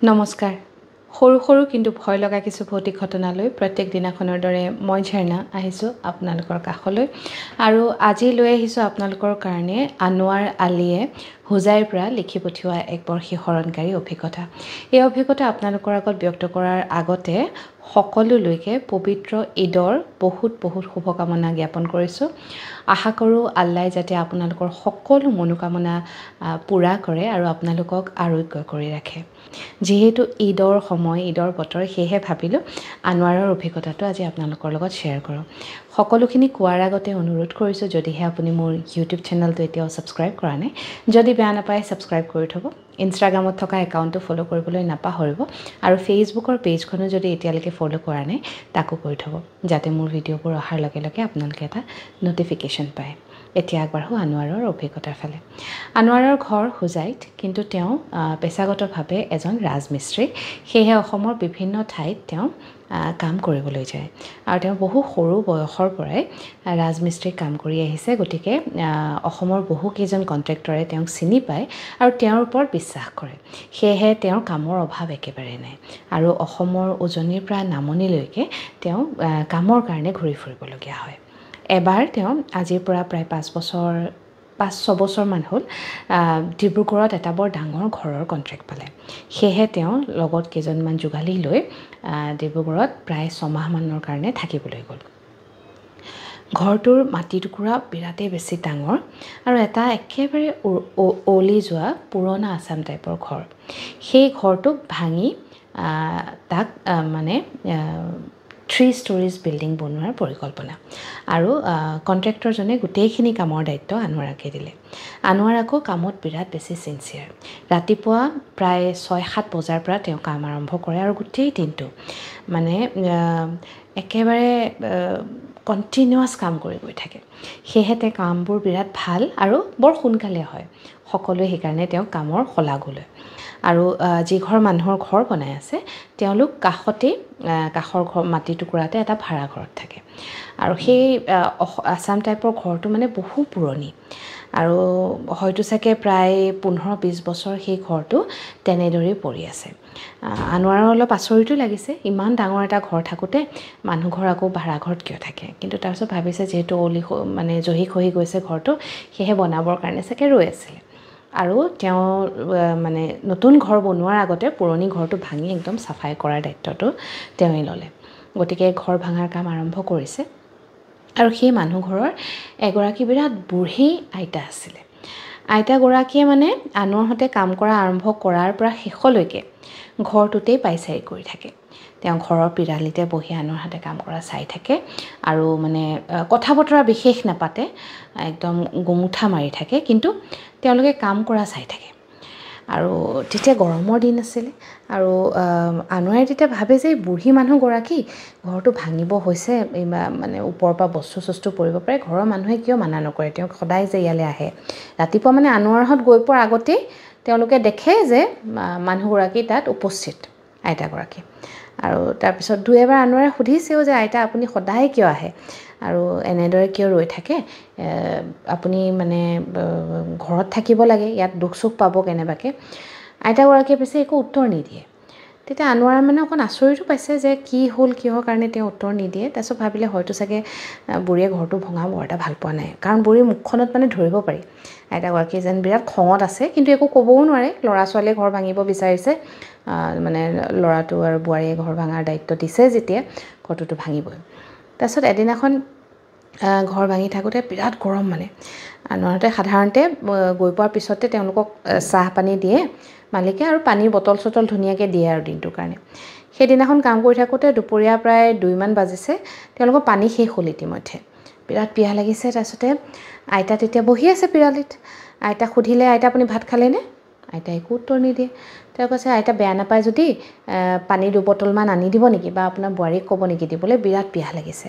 নমস্কাৰ সৰু সৰু কিন্তু ভয় লগা কিছু ভৌতিক ঘটনালৈ প্ৰত্যেক দিনাখনৰ দৰে মই ঝৰ্ণা আহিছোঁ আপোনালোকৰ কাষলৈ আৰু আজি লৈ আহিছোঁ আপোনালোকৰ কাৰণে আনোৱাৰ আলীয়ে হুজাইৰ পৰা লিখি পঠিওৱা এক বৰ শিহৰণকাৰী অভিজ্ঞতা। এই অভিজ্ঞতা আপোনালোকৰ আগত ব্যক্ত কৰাৰ আগতে সকলোলৈকে পবিত্ৰ ঈদৰ বহুত শুভকামনা জ্ঞাপন কৰিছোঁ। আশা কৰোঁ আল্লাই যাতে আপোনালোকৰ সকলো মনোকামনা পূৰা কৰে আৰু আপোনালোকক আৰোগ্য কৰি ৰাখে। যিহেতু ঈদৰ সময়, ঈদৰ বতৰ, সেয়েহে ভাবিলোঁ আনোৱাৰৰ অভিজ্ঞতাটো আজি আপোনালোকৰ লগত শ্বেয়াৰ কৰোঁ। সকলোখিনি কোৱাৰ আগতে অনুৰোধ কৰিছোঁ, যদিহে আপুনি মোৰ ইউটিউব চেনেলটো এতিয়াও ছাবস্ক্ৰাইব কৰা নাই, যদি বেয়া নাপায় ছাবস্ক্ৰাইব কৰি থ'ব। ইনষ্টাগ্ৰামত থকা একাউণ্টটো ফ'ল' কৰিবলৈ নাপাহৰিব আৰু ফেচবুকৰ পেজখনো যদি এতিয়ালৈকে ফ'ল' কৰা নাই তাকো কৰি থ'ব, যাতে মোৰ ভিডিঅ'বোৰ অহাৰ লগে লগে আপোনালোকে এটা ন'টিফিকেশ্যন পায়। এতিয়া আগবাঢ়োঁ আনোৱাৰৰ অভিজ্ঞতাৰ ফালে। আনোৱাৰৰ ঘৰ হুজাইত, কিন্তু তেওঁ পেছাগতভাৱে এজন ৰাজমিস্ত্ৰী। সেয়েহে অসমৰ বিভিন্ন ঠাইত তেওঁ কাম কৰিবলৈ যায় আৰু তেওঁ বহু সৰু বয়সৰ পৰাই ৰাজমিস্ত্ৰীক কাম কৰি আহিছে। গতিকে অসমৰ বহুকেইজন কণ্ট্ৰেক্টৰে তেওঁক চিনি পায় আৰু তেওঁৰ ওপৰত বিশ্বাস কৰে। সেয়েহে তেওঁৰ কামৰ অভাৱ একেবাৰে নাই আৰু অসমৰ উজনিৰ পৰা নামনিলৈকে তেওঁ কামৰ কাৰণে ঘূৰি ফুৰিবলগীয়া হয়। এবাৰ তেওঁ আজিৰ পৰা প্ৰায় 5-6 বছৰমান হ'ল ডিব্ৰুগড়ত এটা বৰ ডাঙৰ ঘৰৰ কণ্ট্ৰেক্ট পালে। সেয়েহে তেওঁ লগত কেইজনমান যোগালী লৈ ডিব্ৰুগড়ত প্ৰায় 6 মাহমানৰ কাৰণে থাকিবলৈ গ'ল। ঘৰটোৰ মাটিটুকুৰা বিৰাটেই বেছি ডাঙৰ আৰু এটা একেবাৰে অলি যোৱা পুৰণা আছাম টাইপৰ ঘৰ। সেই ঘৰটোক ভাঙি তাক মানে 3 stories বিল্ডিং বনোৱাৰ পৰিকল্পনা আৰু কণ্ট্ৰেক্টৰজনে গোটেইখিনি কামৰ দায়িত্ব আনোৱাৰকে দিলে। আনোৱাৰ আকৌ কামত বিৰাট বেছি ছিনচিয়াৰ। ৰাতিপুৱা প্ৰায় 6-7 বজাৰ পৰা তেওঁ কাম আৰম্ভ কৰে আৰু গোটেই দিনটো মানে একেবাৰে কণ্টিনিউৱাছ কাম কৰি গৈ থাকে। সেয়েহে তেওঁ কামবোৰ বিৰাট ভাল আৰু বৰ সোনকালে হয়। সকলোৱে সেইকাৰণে তেওঁক কামৰ শলাগো লয়। আৰু যি ঘৰ মানুহৰ ঘৰ বনাই আছে তেওঁলোক কাষৰ ঘৰ মাটিটুকুৰাতে এটা ভাড়া ঘৰত থাকে আৰু সেই আছাম টাইপৰ ঘৰটো মানে বহু পুৰণি আৰু হয়তো চাগে প্ৰায় 15-20 বছৰ সেই ঘৰটো তেনেদৰেই পৰি আছে। আনোৱাৰৰ অলপ আচৰিতো লাগিছে, ইমান ডাঙৰ এটা ঘৰ থাকোঁতে মানুহ ঘৰ আকৌ ভাড়া ঘৰত কিয় থাকে। কিন্তু তাৰপিছত ভাবিছে যিহেতু মানে জহি খহি গৈছে ঘৰটো, সেয়েহে বনাবৰ কাৰণে চাগে ৰৈ আছিলে আৰু তেওঁ মানে নতুন ঘৰ বনোৱাৰ আগতে পুৰণি ঘৰটো ভাঙি একদম চাফাই কৰাৰ দায়িত্বটো তেওঁই ল'লে। গতিকে ঘৰ ভাঙাৰ কাম আৰম্ভ কৰিছে আৰু সেই মানুহ ঘৰৰ এগৰাকী বিৰাট বুঢ়ী আইতা আছিলে। আইতাগৰাকীয়ে মানে আনোৱাৰহঁতে কাম কৰা আৰম্ভ কৰাৰ পৰা শেষলৈকে ঘৰটোতেই পাইচাৰি কৰি থাকে। তেওঁ ঘৰৰ পিৰালিতে বহি আনোৱাৰহঁতে কাম কৰা চাই থাকে আৰু মানে কথা বতৰা বিশেষ নাপাতে, একদম গোমোঠা মাৰি থাকে, কিন্তু তেওঁলোকে কাম কৰা চাই থাকে। আৰু তেতিয়া গৰমৰ দিন আছিলে আৰু আনোৱাৰে তেতিয়া ভাবে যে বুঢ়ী মানুহগৰাকী ঘৰটো ভাঙিব হৈছে, মানে ওপৰৰ পৰা বস্তু পৰিব পাৰে, ঘৰৰ মানুহে কিয় মানা নকৰে, তেওঁক সদায় যে ইয়ালৈ আহে। ৰাতিপুৱা মানে আনোৱাৰহঁত গৈ পোৱাৰ আগতেই তেওঁলোকে দেখে যে মানুহগৰাকী তাত উপস্থিত, আইতাগৰাকী। আৰু তাৰপিছত 2-এবাৰ আনোৱাৰে সুধিছেও যে আইতা আপুনি সদায় কিয় আহে আৰু এনেদৰে কিয় ৰৈ থাকে, আপুনি মানে ঘৰত থাকিব লাগে, ইয়াত দুখ চুখ পাব কেনেবাকৈ। আইতাগৰাকীয়ে পিছে একো উত্তৰ নিদিয়ে। তেতিয়া আনোৱাৰে মানে অকণ আচৰিতো পাইছে যে কি হ'ল, কিহৰ কাৰণে তেওঁ উত্তৰ নিদিয়ে। তাৰপিছত ভাবিলে হয়তো চাগে বুঢ়ীয়ে ঘৰটো ভঙা বৰ এটা ভাল পোৱা নাই, কাৰণ বুঢ়ীৰ মুখখনত মানে ধৰিব পাৰি আইতাগৰাকী যেন বিৰাট খঙত আছে, কিন্তু একো ক'বও নোৱাৰে। ল'ৰা ছোৱালীয়ে ঘৰ ভাঙিব বিচাৰিছে, মানে ল'ৰাটো আৰু বোৱাৰীয়ে ঘৰ ভাঙাৰ দায়িত্ব দিছে যেতিয়া ঘৰটোতো ভাঙিবই। তাৰপিছত এদিনাখন ঘৰ ভাঙি থাকোঁতে বিৰাট গৰম, মানে আনোৱাৰহঁতে সাধাৰণতে গৈ পোৱাৰ পিছতে তেওঁলোকক চাহ পানী দিয়ে মালিকে আৰু পানীৰ বটল চটল ধুনীয়াকৈ দিয়ে আৰু দিনটোৰ কাৰণে। সেইদিনাখন কাম কৰি থাকোঁতে দুপৰীয়া প্ৰায় 2মান বাজিছে, তেওঁলোকৰ পানী শেষ হ'ল ইতিমধ্যে, বিৰাট পিয়াহ লাগিছে। তাৰপিছতে আইতা তেতিয়া বহি আছে পিৰালিত। আইতাক সুধিলে, আইতা আপুনি ভাত খালেনে? আইতাই একো উত্তৰ নিদিয়ে। তেওঁ কৈছে আইতা বেয়া নাপায় যদি পানী 2 বটলমান আনি দিব নেকি, বা আপোনাৰ বোৱাৰীক ক'ব নেকি দিবলৈ, বিৰাট পিয়াহ লাগিছে।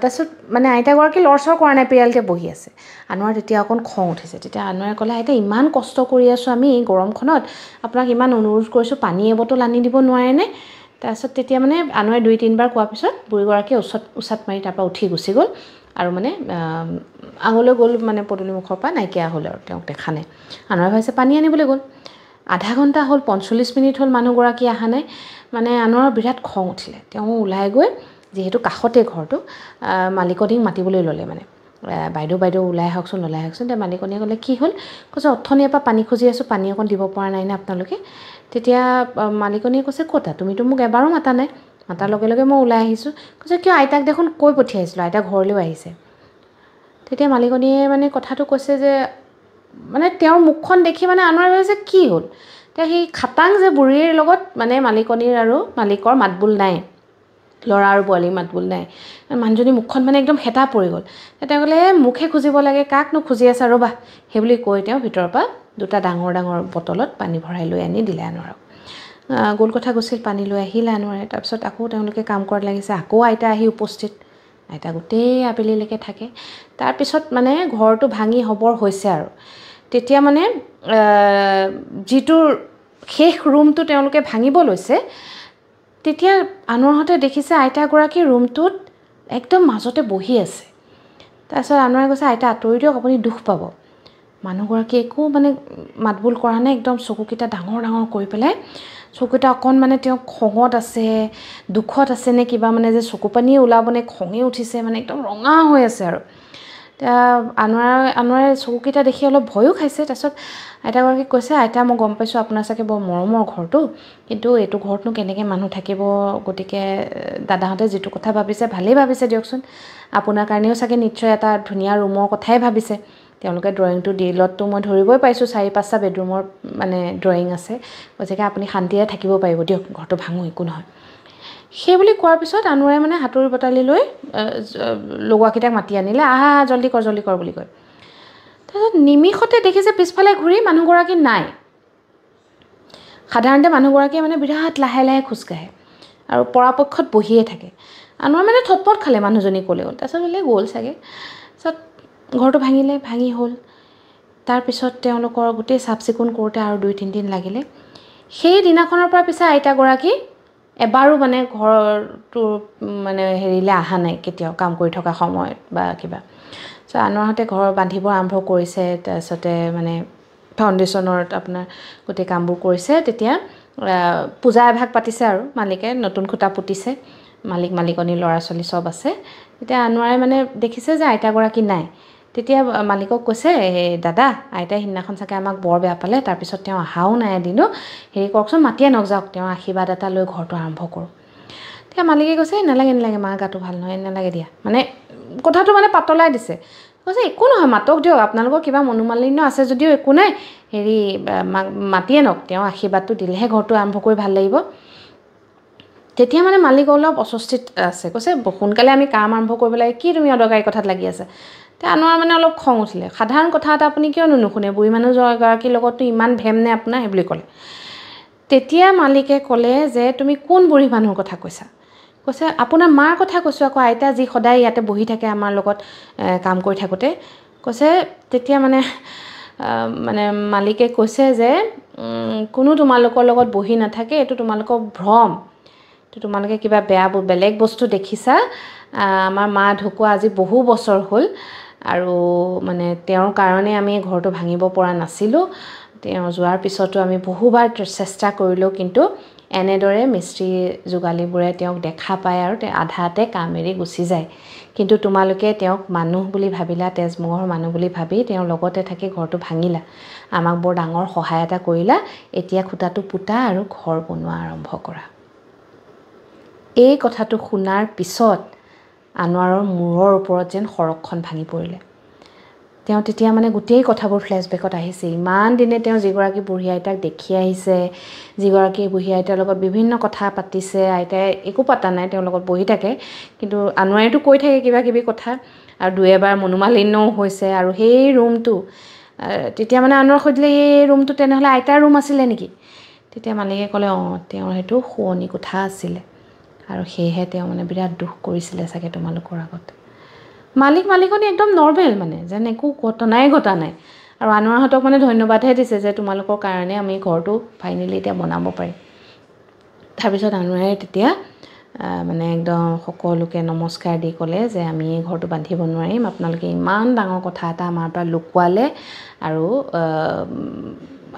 তাৰপিছত মানে আইতাগৰাকী লৰচৰ কৰা নাই, পিৰালিতে বহি আছে। আনোৱাৰ তেতিয়া অকণ খং উঠিছে। তেতিয়া আনোৱাৰে ক'লে আইতা ইমান কষ্ট কৰি আছোঁ আমি এই গৰমখনত, আপোনাক ইমান অনুৰোধ কৰিছোঁ, পানী এবটল আনি দিব নোৱাৰেনে? তাৰপিছত তেতিয়া মানে আনোৱাৰে 2-3বাৰ কোৱাৰ পিছত বুঢ়ীগৰাকীয়ে উচাত মাৰি তাৰপৰা উঠি গুচি গ'ল আৰু মানে আগলৈ গ'ল, মানে পদূলি মুখৰ পৰা নাইকিয়া হ'ল আৰু তেওঁক দেখা নাই। আনোৱাৰে ভাবিছে পানী আনিবলৈ গ'ল। আধা ঘণ্টা হ'ল 45 মিনিট হ'ল মানুহগৰাকী অহা নাই মানে আনোৱাৰৰ বিৰাট খং উঠিলে তেওঁ ওলাই গৈ যিহেতু কাষতে ঘৰটো মালিকনীক মাতিবলৈ ল'লে মানে বাইদেউ ওলাই আহকচোন তে মালিকনীয়ে ক'লে কি হ'ল কৈছে অথনিৰ পৰা পানী খুজি আছোঁ পানী অকণ দিব পৰা নাই নে আপোনালোকে তেতিয়া মালিকনীয়ে কৈছে ক'তা তুমিতো মোক এবাৰো মাতা নাই মাতাৰ লগে লগে মই ওলাই আহিছোঁ কৈছে কিয় আইতাক দেখোন কৈ পঠিয়াইছিলোঁ আইতা ঘৰলৈও আহিছে তেতিয়া মালিকনীয়ে মানে কথাটো কৈছে যে মানে তেওঁৰ মুখখন দেখি মানে আনোৱাৰ ভাবিছে কি হ'ল তেতিয়া সেই খাটাং যে বুঢ়ীৰ লগত মানে মালিকনীৰ আৰু মালিকৰ মাতবোল নাই ল'ৰা আৰু বোৱালীৰ মাতবোল নাই মানুহজনী মুখখন মানে একদম হেতা পৰি গ'ল তেওঁ ক'লে মুখে খুজিব লাগে কাকনো খুজি আছে ৰ'বা সেই বুলি কৈ তেওঁ ভিতৰৰ পৰা দুটা ডাঙৰ ডাঙৰ বটলত পানী ভৰাই লৈ আনি দিলে আনোৱাৰক গোল কথা গৈছিল পানী লৈ আহিলে আনোৱাৰে তাৰপিছত আকৌ তেওঁলোকে কাম কৰাত লাগিছে আকৌ আইতা আহি উপস্থিত আইতা গোটেই আবেলিলৈকে থাকে তাৰপিছত মানে ঘৰটো ভাঙি হবৰ হৈছে আৰু তেতিয়া মানে যিটো শেষ ৰুমটো তেওঁলোকে ভাঙিব লৈছে তেতিয়া আনোৱাৰহঁতে দেখিছে আইতাগৰাকী ৰুমটোত একদম মাজতে বহি আছে তাৰপিছত আনোৱাৰে কৈছে আইতা আঁতৰি দিয়ক আপুনি দুখ পাব মানুহগৰাকী একো মানে মাতবোল কৰা নাই একদম চকুকেইটা ডাঙৰ ডাঙৰ কৰি পেলাই চকুকেইটা অকণ মানে তেওঁ খঙত আছে দুখত আছে নে কিবা মানে যে চকু পানীয়ে ওলাব নে খঙে উঠিছে মানে একদম ৰঙা হৈ আছে আৰু আনোৱাৰে চকুকেইটা দেখি অলপ ভয়ো খাইছে তাৰপিছত আইতাগৰাকীক কৈছে আইতা মই গম পাইছোঁ আপোনাৰ চাগে বৰ মৰমৰ ঘৰটো কিন্তু এইটো ঘৰতনো কেনেকৈ মানুহ থাকিব গতিকে দাদাহঁতে যিটো কথা ভাবিছে ভালেই ভাবিছে দিয়কচোন আপোনাৰ কাৰণেও চাগে নিশ্চয় এটা ধুনীয়া ৰুমৰ কথাই ভাবিছে তেওঁলোকে ড্ৰয়িংটো ডিলততো মই ধৰিবই পাইছোঁ 4-5টা বেডৰুমৰ মানে ড্ৰয়িং আছে গতিকে আপুনি শান্তিৰে থাকিব পাৰিব দিয়ক ঘৰটো ভাঙো একো নহয় সেই বুলি কোৱাৰ পিছত আনোৱাৰে মানে হাতুৰি বটালি লৈ লগোৱাকেইটাক মাতি আনিলে আহা জল্দি কৰ বুলি কয় তাৰপিছত নিমিষতে দেখিছে পিছফালে ঘূৰি মানুহগৰাকী নাই সাধাৰণতে মানুহগৰাকীয়ে মানে বিৰাট লাহে লাহে খোজকাঢ়ে আৰু পৰাপক্ষত বহিয়ে থাকে আনোৱাৰ মানে থতপত খালে মানুহজনী ক'লে গ'ল তাৰপিছত বোলে গ'ল চাগে তাৰপিছত ঘৰটো ভাঙি হ'ল তাৰপিছত তেওঁলোকৰ গোটেই চাফ চিকুণ কৰোঁতে আৰু 2-3 দিন লাগিলে সেই দিনাখনৰ পৰা পিছে আইতাগৰাকী এবাৰো মানে ঘৰটো মানে হেৰিলে অহা নাই কেতিয়াও কাম কৰি থকা সময়ত বা কিবা চ' আনোৱাৰহঁতে ঘৰ বান্ধিব আৰম্ভ কৰিছে তাৰপিছতে মানে ফাউণ্ডেশ্যনৰ আপোনাৰ গোটেই কামবোৰ কৰিছে তেতিয়া পূজা এভাগ পাতিছে আৰু মালিকে নতুন খুঁটা পুতিছে মালিকনী ল'ৰা ছোৱালী চব আছে তেতিয়া আনোৱাৰে মানে দেখিছে যে আইতাগৰাকী নাই তেতিয়া মালিকক কৈছে দাদা আইতাই সিদিনাখন চাগে আমাক বৰ বেয়া পালে তাৰপিছত তেওঁ অহাও নাই এদিনো হেৰি কৰকচোন মাতিয়ে নযাওক তেওঁ আশীৰ্বাদ এটা লৈ ঘৰটো আৰম্ভ কৰোঁ তেতিয়া মালিকে কৈছে নালাগে মা গাটো ভাল নহয় নালাগে দিয়া মানে কথাটো মানে পাতলাই দিছে কৈছে একো নহয় মাতক দিয়ক আপোনালোকৰ কিবা মনোমালিন্য আছে যদিও একো নাই হেৰি মাতিয়ে নক তেওঁ আশীৰ্বাদটো দিলেহে ঘৰটো আৰম্ভ কৰি ভাল লাগিব তেতিয়া মানে মালিক অলপ অস্বস্তিত আছে কৈছে সোনকালে আমি কাম আৰম্ভ কৰিব লাগে কি তুমি অদৰকাৰী কথাত লাগি আছে তে আনোৱাৰ মানে অলপ খং উঠিলে সাধাৰণ কথা এটা আপুনি কিয়নো নুশুনে বুঢ়ী মানুহ এগৰাকীৰ লগততো ইমান ভেম নে আপোনাৰ সেই বুলি ক'লে তেতিয়া মালিকে ক'লে যে তুমি কোন বুঢ়ী মানুহৰ কথা কৈছা কৈছে আপোনাৰ মাৰ কথা কৈছোঁ আকৌ আইতা যি সদায় ইয়াতে বহি থাকে আমাৰ লগত কাম কৰি থাকোঁতে কৈছে তেতিয়া মানে মালিকে কৈছে যে কোনো তোমালোকৰ লগত বহি নাথাকে এইটো তোমালোকৰ ভ্ৰম তো তোমালোকে কিবা বেলেগ বস্তু দেখিছা আমাৰ মা ঢুকুৱা আজি বহু বছৰ হ'ল আৰু মানে তেওঁৰ কাৰণে আমি ঘৰটো ভাঙিব পৰা নাছিলোঁ তেওঁ যোৱাৰ পিছতো আমি বহুবাৰ চেষ্টা কৰিলোঁ কিন্তু এনেদৰে মিস্ত্ৰী যোগালীবোৰে তেওঁক দেখা পায় আৰু আধাতে কাম এৰি গুচি যায় কিন্তু তোমালোকে তেওঁক মানুহ বুলি ভাবিলা তেজমুখৰ মানুহ বুলি ভাবি তেওঁৰ লগতে থাকি ঘৰটো ভাঙিলা আমাক বৰ ডাঙৰ সহায় এটা কৰিলা এতিয়া খুঁটাটো পুতা আৰু ঘৰ বনোৱা আৰম্ভ কৰা এই কথাটো শুনাৰ পিছত আনোৱাৰৰ মূৰৰ ওপৰত যেন সৰকখন ভাঙি পৰিলে তেওঁ তেতিয়া মানে গোটেই কথাবোৰ ফ্লেশ্ববেকত আহিছে ইমান দিনে তেওঁ যিগৰাকী বুঢ়ী আইতাক দেখি আহিছে যিগৰাকী বুঢ়ী আইতাৰ লগত বিভিন্ন কথা পাতিছে আইতাই একো পাতা নাই তেওঁৰ লগত বহি থাকে কিন্তু আনোৱাৰেতো কৈ থাকে কিবা কিবি কথা আৰু 2-এবাৰ মনোমালিন্যও হৈছে আৰু সেই ৰুমটো তেতিয়া মানে আনোৱাৰ সুধিলে এই ৰুমটো তেনেহ'লে আইতাৰ ৰুম আছিলে নেকি তেতিয়া মালিকে ক'লে তেওঁৰ সেইটো শুৱনি কোঠা আছিলে আৰু সেয়েহে তেওঁ মানে বিৰাট দুখ কৰিছিলে চাগে তোমালোকৰ আগত মালিকনী একদম নৰ্মেল মানে যেন একো ঘটনাই ঘটা নাই আৰু আনোৱাৰহঁতক মানে ধন্যবাদহে দিছে যে তোমালোকৰ কাৰণে আমি ঘৰটো ফাইনেলি এতিয়া বনাব পাৰিম তাৰপিছত আনোৱাৰে তেতিয়া মানে একদম সকলোকে নমস্কাৰ দি ক'লে যে আমি এই ঘৰটো বান্ধিব নোৱাৰিম আপোনালোকে ইমান ডাঙৰ কথা এটা আমাৰ পৰা লুকুৱালে আৰু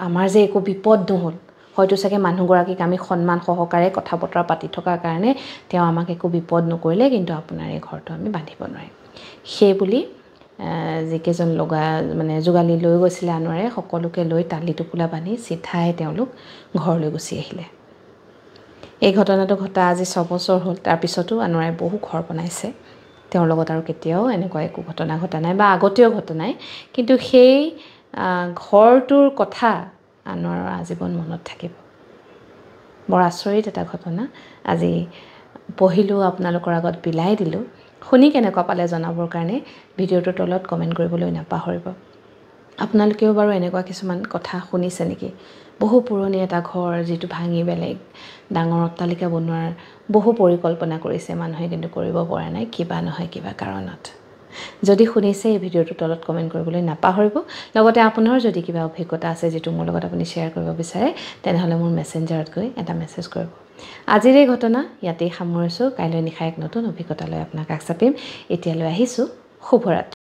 আমাৰ যে একো বিপদ নহ'ল হয়তো চাগে মানুহগৰাকীক আমি সন্মান সহকাৰে কথা বতৰা পাতি থকাৰ কাৰণে তেওঁ আমাক একো বিপদ নকৰিলে কিন্তু আপোনাৰ এই ঘৰটো আমি বান্ধিব নোৱাৰিম সেই বুলি যিকেইজন যোগালী লৈ গৈছিলে আনোৱাৰে সকলোকে লৈ টালি টোপোলা বান্ধি চিধাই তেওঁলোক ঘৰলৈ গুচি আহিলে এই ঘটনাটো ঘটা আজি 6 বছৰ হ'ল তাৰপিছতো আনোৱাৰে বহু ঘৰ বনাইছে তেওঁৰ লগত আৰু কেতিয়াও এনেকুৱা একো ঘটনা ঘটা নাই বা আগতেও ঘটা নাই কিন্তু সেই ঘৰটোৰ কথা আনোৱাৰৰ আজীৱন মনত থাকিব বৰ আচৰিত এটা ঘটনা আজি পঢ়িলোঁ আপোনালোকৰ আগত বিলাই দিলোঁ শুনি কেনেকুৱা পালে জনাবৰ কাৰণে ভিডিঅ'টোৰ তলত কমেণ্ট কৰিবলৈ নাপাহৰিব আপোনালোকেও বাৰু এনেকুৱা কিছুমান কথা শুনিছে নেকি বহু পুৰণি এটা ঘৰ যিটো ভাঙি বেলেগ ডাঙৰ অট্টালিকা বনোৱাৰ বহু পৰিকল্পনা কৰিছে মানুহে কিন্তু কৰিব পৰা নাই কিবা নহয় কিবা কাৰণত যদি শুনিছে এই ভিডিঅ'টোৰ তলত কমেণ্ট কৰিবলৈ নাপাহৰিব লগতে আপোনাৰ যদি কিবা অভিজ্ঞতা আছে যেটো মোৰ লগত আপুনি শ্বেয়াৰ কৰিব বিচাৰে তেনেহলে মোৰ মেছেঞ্জাৰত গৈ এটা মেছেজ কৰিব আজিৰ এই ঘটনা ইয়াতেই সামৰিছোঁ কাইলৈ নিশা এক নতুন অভিজ্ঞতা লৈ আপোনাক কাষ চাপিম এতিয়ালৈ আহিছোঁ শুভৰাত্ৰি